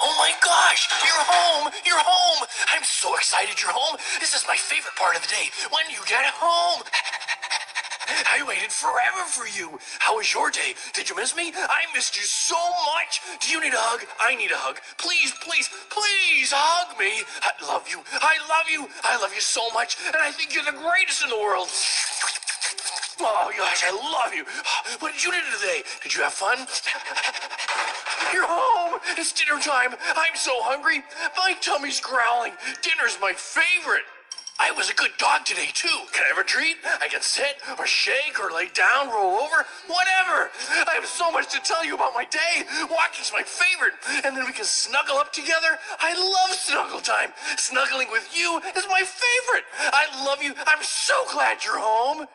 Oh my gosh, you're home! You're home! I'm so excited you're home. This is my favorite part of the day, when you get home. I waited forever for you. How was your day? Did you miss me? I missed you so much. Do you need a hug? I need a hug. Please, please, please hug me. I love you. I love you. I love you so much, and I think you're the greatest in the world. Oh gosh, I love you. What did you do today? Did you have fun? You're home. It's dinner time. I'm so hungry. My tummy's growling. Dinner's my favorite. I was a good dog today, too. Can I have a treat? I can sit or shake or lay down, roll over, whatever. I have so much to tell you about my day. Walking's my favorite. And then we can snuggle up together. I love snuggle time. Snuggling with you is my favorite. I love you. I'm so glad you're home.